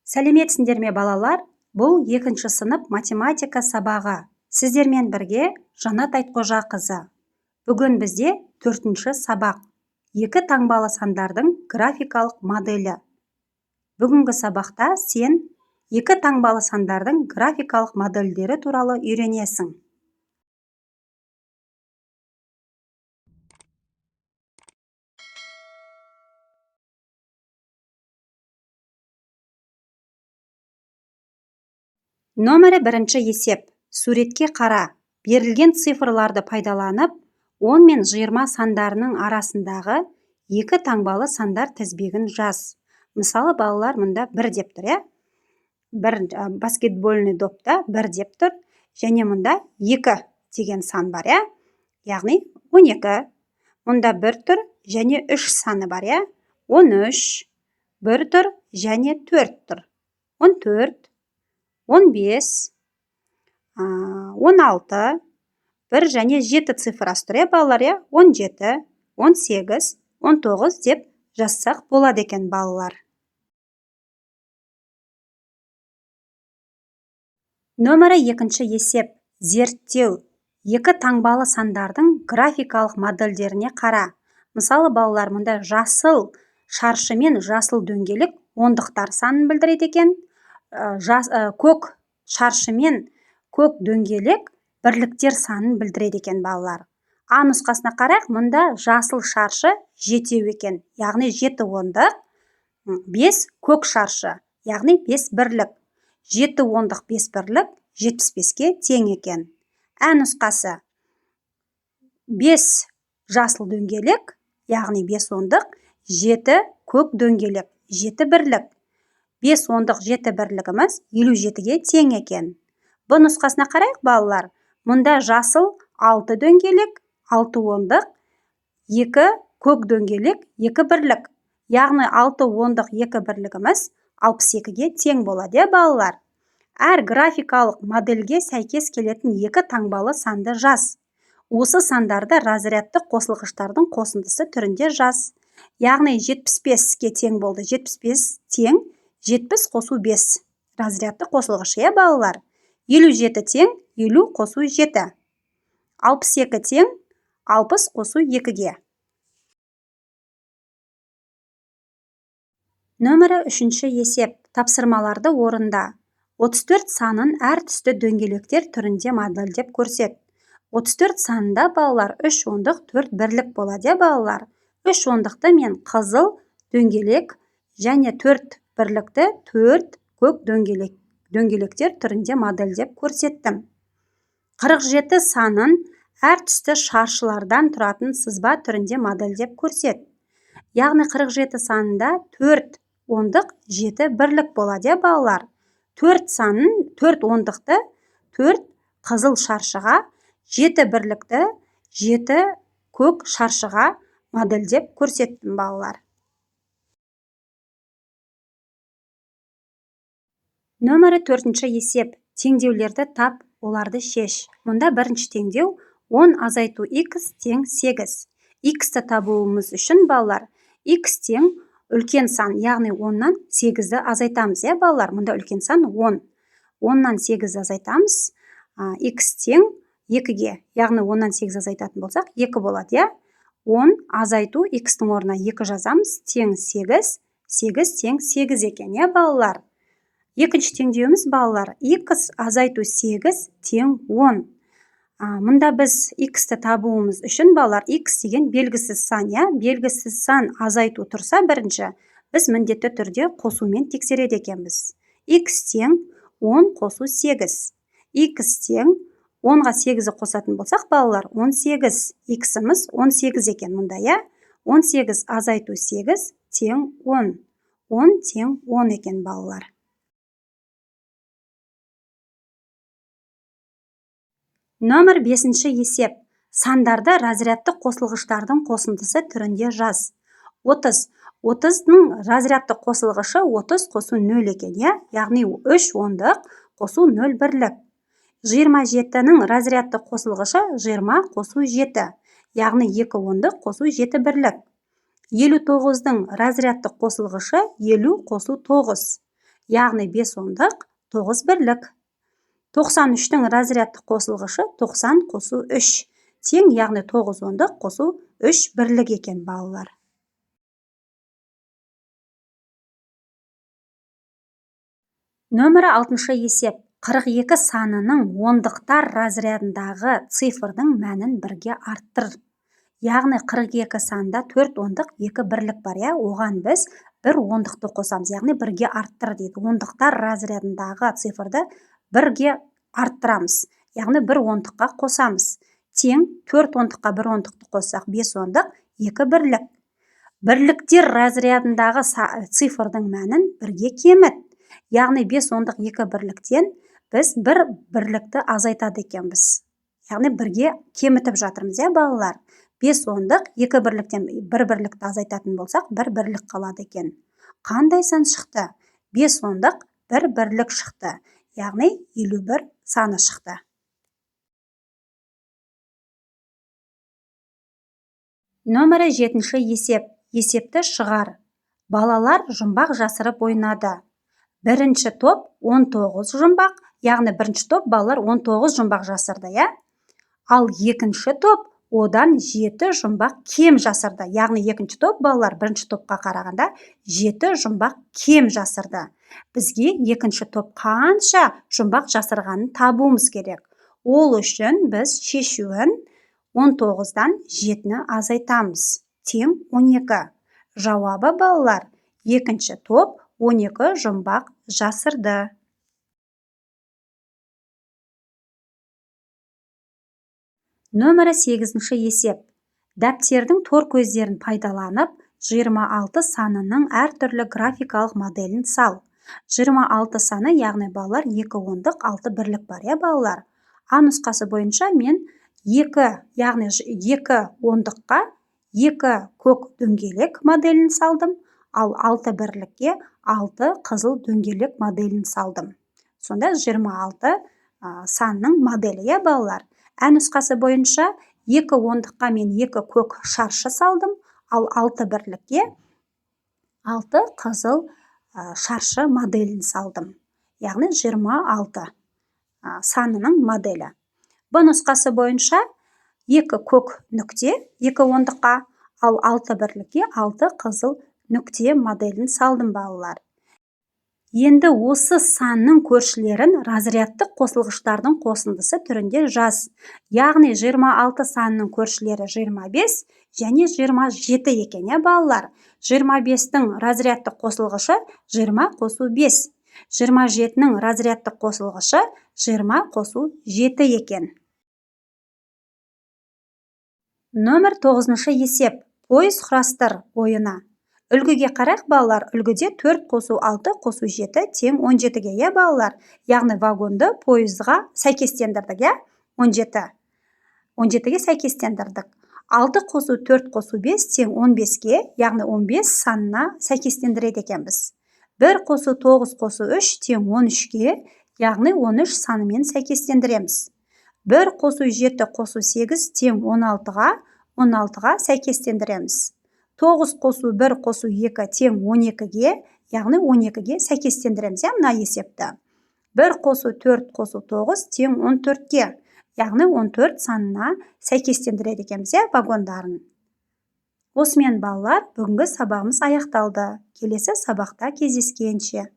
Сәлеметсіңдер ме балалар? Бұл 2-ші сынып математика сабағы. Сіздермен бірге Жанат Айтқожақызы. Бүгін бізде 4-ші сабақ. 2 таңбалы сандардың графикалық моделі. Бүгінгі сабақта сен 2 таңбалы сандардың графикалық модельдері туралы үйренесің. Номері 1 есеп. Суретке қара. Берілген цифрларды пайдаланып, 10 мен 20 сандарының арасындағы 2 таңбалы сандар тізбегін жаз. Мысалы, балалар мұнда 1 деп тұр, баскетбольный допта 1 деп тұр, және мұнда 2 деген сан бар, яғни 12. Мұнда 1 тұр, және 3 саны бар, 13, 1 тұр, және 4 тұр. 14, 15, 16, 1 және 7 цифрасы тұр, балалар, 17, 18, 19 деп жазсақ болады екен, балалар. Номері 2 есеп. Зерттеу. 2 таңбалы сандардың графикалық модельдеріне қара. Мысалы, балалар, мұнда жасыл шаршы мен жасыл дөңгелек ондықтар санын білдіреді екен. Көк шаршы мен көк дөңгелек бірліктер санын білдіреді екен, балалар. А нұсқасына қарайық, мұнда жасыл шаршы 7 екен, яғни 7 ондық, 5 көк шаршы, яғни 5 бірлік. 7 ондық 5 бірлік 75-ке тең екен. Ә нұсқасы 5 жасыл дөңгелек, яғни 5 ондық, 7 көк дөңгелек, 7 бірлік. 5 ондық 7 бірлігіміз 57-ге тең екен. Бұл нұсқасына қарайық, балалар. Мұнда жасыл 6 дөңгелек, 6 ондық, 2 көк дөңгелек, 2 бірлік. Яғни 6 ондық 2 бірлігіміз 62-ге тең болады, балалар. Әр графикалық модельге сәйкес келетін 2 таңбалы санды жаз. Осы сандарды разрядты қосылғыштардың қосындысы түрінде жаз. Яғни 75-ке тең болды. 75 тең 70 қосу 5. Разрядты қосылғышы, балалар. 57 тең 50 қосу 7. 62 тең 60 қосу 2-ге. Номері 3 есеп. Тапсырмаларды орында. 34 санын әр түсті дөңгелектер түрінде модельдеп көрсет. 34 санында, балалар, 3 ондық 4 бірлік болады, балалар. 3 ондықты мен қызыл дөңгелек және 4 бірлікті 4 көк дөңгелектер түрінде модельдеп көрсеттім. 47 санын әр түсті шаршылардан тұратын сызба түрінде модельдеп көрсет. Яғни 47 санында 4 ондық 7 бірлік болады, балалар. 4 санын 4 ондықты 4 қызыл шаршыға, 7 бірлікті 7 көк шаршыға модельдеп көрсеттім, балалар. Номері 4 есеп. Теңдеулерді тап, оларды шеш. Мұнда 1 теңдеу 10 азайту x тең 8. X-ті табуымыз үшін, балалар, x тең үлкен сан, яғни 10-нан 8-ді азайтамыз, балалар. Мұнда үлкен сан 10. 10-нан 8 азайтамыз, x тең 2-ге, яғни 10-нан 8 азайтатын болсақ, 2 болады, 10 азайту x-тің орнына 2 жазамыз, тең 8, 8 тең 8 екен, балалар. 2-ші теңдеуіміз, балалар, x азайту 8 тең 10. Мұнда біз x-ті табуымыз үшін, балалар, x деген белгісіз сан, белгісіз сан азайту тұрса бірінші, біз міндетті түрде қосумен тексереді екенбіз. X тең 10 қосу 8. X тең 10-ға 8-і қосатын болсақ, балалар, 18. X-іміз 18 екен мұнда, 18 азайту 8 тең 10. 10 тең 10 екен, балалар. Номер 5 есеп. Сандарды разрядты қосылғыштардың қосындысы түрінде жаз. 30. 30-ның разрядты қосылғышы 30 қосу 0 екен, яғни 3 ондық қосу 0 бірлік. 27-ның разрядты қосылғышы 20 қосу 7, яғни 2 ондық қосу 7 бірлік. 59-ның разрядты қосылғышы 50 қосу 9, яғни 5 ондық 9 бірлік. 93-тің разрядтық қосылғышы 90 қосу 3 тең, яғни 9 ондық қосу 3 бірлік екен балалар. Нөмірі 6-шы есеп. 42 санының ондықтар разрядындағы цифрдың мәнін бірге арттыр. Яғни 42 санда 4 ондық 2 бірлік бар, оған біз 1 ондықты қосамыз, яғни бірге арттыр дейді. Ондықтар разрядындағы цифрды бірге арттырамыз, яғни 1 ондыққа қосамыз. Тең 4 ондыққа 1 ондықты қоссақ 5 ондық 2 бірлік. Бірліктер разрядындағы цифрдың мәнін бірге кеміт. Яғни 5 ондық 2 бірліктен біз 1 бірлікті азайтады екенбіз. Яғни бірге кемітіп жатырмыз, балалар. 5 ондық 2 бірліктен 1 бірлікті азайтатын болсақ, 1 бірлік қалады екен. Қандай сан шықты? 5 ондық 1 бірлік шықты. Яғни 51 саны шықты. Нөмірі 7-ші есеп. Есепті шығар. Балалар жұмбақ жасырып ойнады. Бірінші топ 19 жұмбақ, яғни бірінші топ балалар 19 жұмбақ жасырды, Ал екінші топ одан 7 жұмбақ кем жасырды. Яғни екінші топ балалар бірінші топқа қарағанда 7 жұмбақ кем жасырды. Бізге екінші топ қанша жұмбақ жасырғанын табуымыз керек. Ол үшін біз шешуін 19-дан 7-ні азайтамыз. Тең 12. Жауабы балалар, екінші топ 12 жұмбақ жасырды. Нөмірі 8-ші есеп. Дәптердің тор көздерін пайдаланып, 26 санының әртүрлі графикалық моделін сал. 26 саны, яғни балалар 2 ондық 6 бірлік бар, балалар. А нұсқасы бойынша мен 2, яғни 2 ондыққа 2 көк дөңгелек моделін салдым, ал 6 бірлікке 6 қызыл дөңгелек моделін салдым. Сонда 26 санның моделі, балалар. Ә нұсқасы бойынша 2 ондыққа мен 2 көк шаршы салдым, ал 6 бірлікке 6 қызыл шаршы моделін салдым. Яғни 26 санының моделі. Бұл нұсқасы бойынша 2 көк нүкте 2 ондыққа, ал 6 бірлікке 6 қызыл нүкте моделін салдым, балалар. Енді осы санның көршілерін разрядтық қосылғыштардың қосындысы түрінде жаз. Яғни 26 санның көршілері 25 және 27 екен, балалар. 25-тің разрядтық қосылғышы 20 қосу 5. 27-нің разрядтық қосылғышы 20 қосу 7 екен. Нөмір 9-шы есеп. Пойыз құрастыр ойына. Үлгіге қарайық, балалар. Үлгіде 4 қосу 6 қосу 7 тең 17-ге, балалар. Яғни вагонды пойызға сәйкестендірдік, 17-ге сәйкестендірдік. 6 қосу 4 қосу 5 тең 15-ге, яғни 15 санына сәйкестендіреді екенбіз. 1 қосу 9 қосу 3 тең 13-ге, яғни 13 санымен сәйкестендіреміз. 1 қосу 7 қосу 8 тең 16-ға сәйкестендіреміз. 9 қосу 1 қосу 2 тең 12-ге, яғни 12-ге сәйкестендіреміз, мына есепті. 1 қосу 4 қосу 9 тең 14-ге, яғни 14 санына сәйкестендіреді екенбіз, вагондарын. Осымен балалар, бүгінгі сабағымыз аяқталды. Келесі сабақта кездескенше.